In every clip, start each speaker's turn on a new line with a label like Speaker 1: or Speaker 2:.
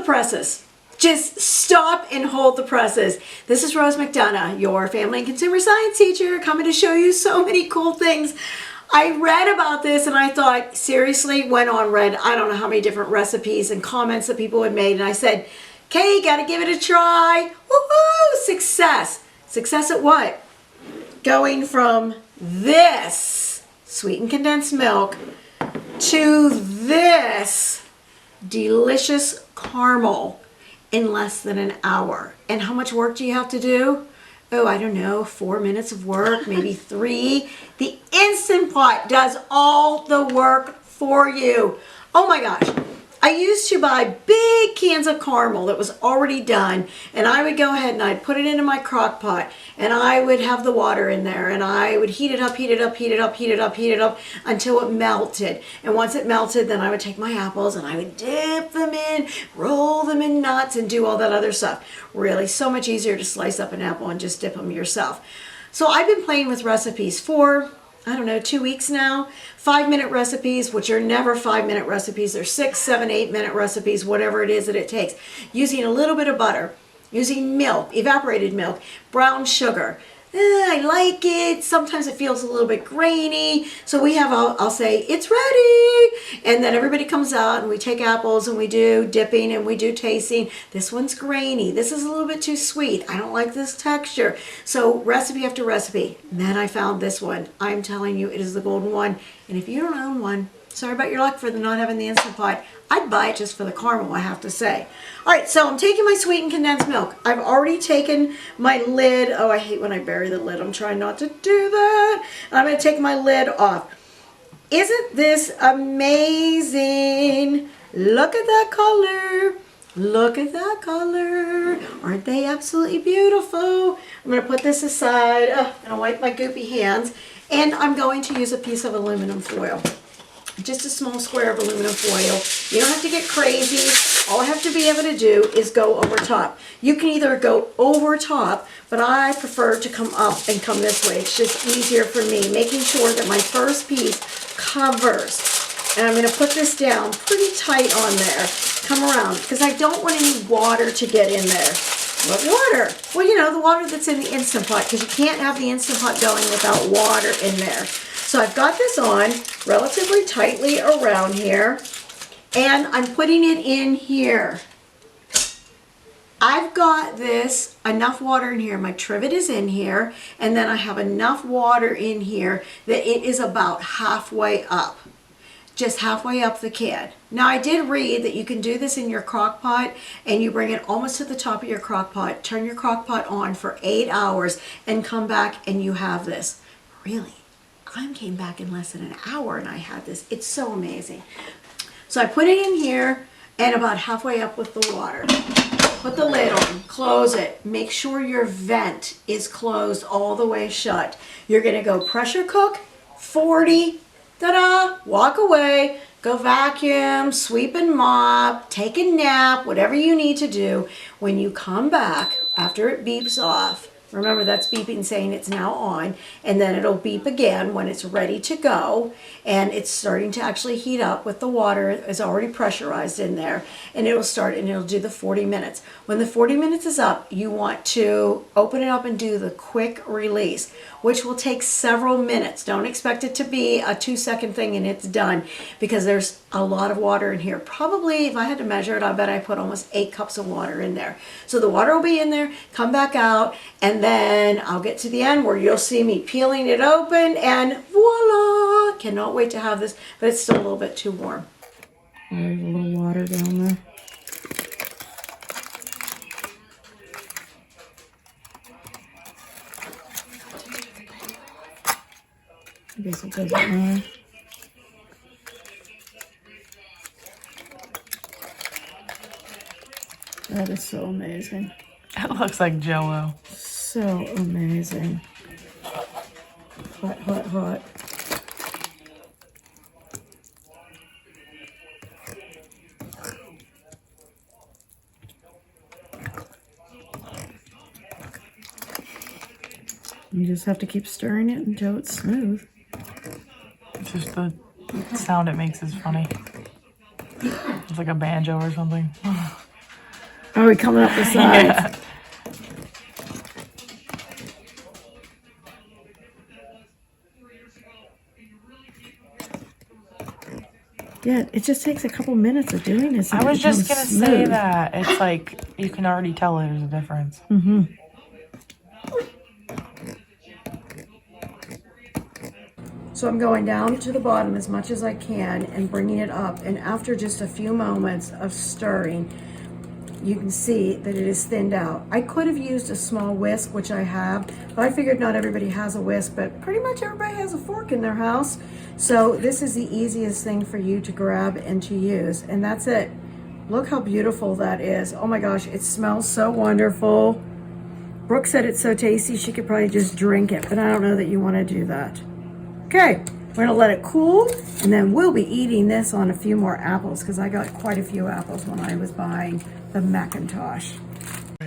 Speaker 1: the presses. Just stop and hold the presses. This is Rose McDonough, your family and consumer science teacher, coming to show you so many cool things. I read about this and I thought, seriously, went on, read I don't know how many different recipes and comments that people had made, and I said, okay, gotta give it a try. Woohoo! Success. Success at what? Going from this sweetened condensed milk to this delicious caramel in less than an hour. And how much work do you have to do? Oh, I don't know, 4 minutes of work, maybe 3. The Instant Pot does all the work for you. Oh my gosh. I used to buy big cans of caramel that was already done, and I would go ahead and I'd put it into my crock pot, and I would have the water in there, and I would heat it up, heat it up, heat it up, heat it up, heat it up until it melted. And once it melted, then I would take my apples and I would dip them in, roll them in nuts, and do all that other stuff. Really, so much easier to slice up an apple and just dip them yourself. So I've been playing with recipes for, I don't know, 2 weeks now. 5-minute recipes, which are never 5-minute recipes. They're 6, 7, 8-minute recipes, whatever it is that it takes. Using a little bit of butter, using milk, evaporated milk, brown sugar. I like it. Sometimes it feels a little bit grainy. So we have, I'll say, it's ready. And then everybody comes out and we take apples and we do dipping and we do tasting. This one's grainy. This is a little bit too sweet. I don't like this texture. So recipe after recipe. And then I found this one. I'm telling you, it is the golden one. And if you don't own one, sorry about your luck for not having the Instant Pot. I'd buy it just for the caramel, I have to say. All right, so I'm taking my sweetened condensed milk. I've already taken my lid. Oh, I hate when I bury the lid. I'm trying not to do that. And I'm going to take my lid off. Isn't this amazing? Look at that color. Look at that color. Aren't they absolutely beautiful? I'm going to put this aside. I'm going to wipe my goopy hands. And I'm going to use a piece of aluminum foil. Just a small square of aluminum foil. You don't have to get crazy. All I have to be able to do is go over top. You can either go over top, but I prefer to come up and come this way. It's just easier for me, making sure that my first piece covers. And I'm going to put this down pretty tight on there. Come around, because I don't want any water to get in there. What water? Well, you know, the water that's in the Instant Pot, because you can't have the Instant Pot going without water in there. So I've got this on relatively tightly around here, and I'm putting it in here. I've got this, enough water in here. My trivet is in here, and then I have enough water in here that it is about halfway up. Just halfway up the can. Now I did read that you can do this in your crock pot and you bring it almost to the top of your crock pot, turn your crock pot on for 8 hours and come back and you have this. Really? I came back in less than an hour and I had this. It's so amazing. So I put it in here and about halfway up with the water. Put the lid on, close it. Make sure your vent is closed all the way shut. You're gonna go pressure cook, 40, ta-da, walk away, go vacuum, sweep and mop, take a nap, whatever you need to do. When you come back, after it beeps off, remember that's beeping saying it's now on, and then it'll beep again when it's ready to go, and it's starting to actually heat up with the water is already pressurized in there, and it'll start and it'll do the 40 minutes. When the 40 minutes is up, you want to open it up and do the quick release, which will take several minutes. Don't expect it to be a 2-second thing and it's done, because there's a lot of water in here. Probably, if I had to measure it, I bet I put almost 8 cups of water in there. So the water will be in there, come back out, and then I'll get to the end where you'll see me peeling it open, and voila! Cannot wait to have this, but it's still a little bit too warm. There's a little water down there. I guess it doesn't matter. That is so amazing.
Speaker 2: That looks like Jell-O.
Speaker 1: So amazing. Hot, hot, hot. You just have to keep stirring it until it's smooth.
Speaker 2: It's just the sound it makes is funny. It's like a banjo or something.
Speaker 1: Oh, we're coming up the sides.
Speaker 2: Yeah.
Speaker 1: Yeah, it just takes a couple minutes of doing this. And
Speaker 2: I was
Speaker 1: it
Speaker 2: just
Speaker 1: becomes
Speaker 2: gonna say
Speaker 1: smooth.
Speaker 2: that. It's like you can already tell there's a difference.
Speaker 1: Mm-hmm. So I'm going down to the bottom as much as I can and bringing it up. And after just a few moments of stirring, you can see that it is thinned out. I could have used a small whisk, which I have, but I figured not everybody has a whisk, but pretty much everybody has a fork in their house. So this is the easiest thing for you to grab and to use. And that's it. Look how beautiful that is. Oh my gosh, it smells so wonderful. Brooke said it's so tasty she could probably just drink it, but I don't know that you want to do that. Okay, we're gonna let it cool, and then we'll be eating this on a few more apples because I got quite a few apples when I was buying the Macintosh.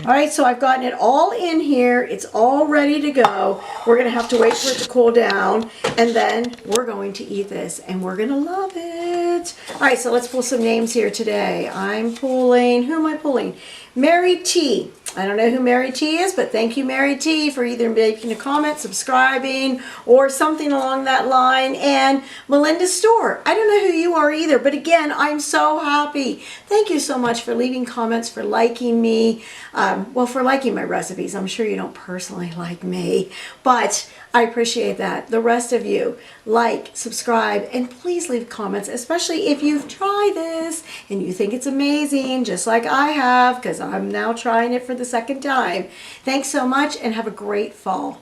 Speaker 1: All right, so I've gotten it all in here. It's all ready to go. We're gonna have to wait for it to cool down, and then we're going to eat this, and we're gonna love it. All right, so let's pull some names here today. I'm pulling, who am I pulling? Mary T. I don't know who Mary T is, but thank you, Mary T, for either making a comment, subscribing, or something along that line. And Melinda Store. I don't know who you are either, but again, I'm so happy. Thank you so much for leaving comments, for liking me, well, for liking my recipes. I'm sure you don't personally like me, but I appreciate that. The rest of you, like, subscribe, and please leave comments, especially if you've tried this and you think it's amazing, just like I have, because I'm now trying it for the second time. Thanks so much, and have a great fall.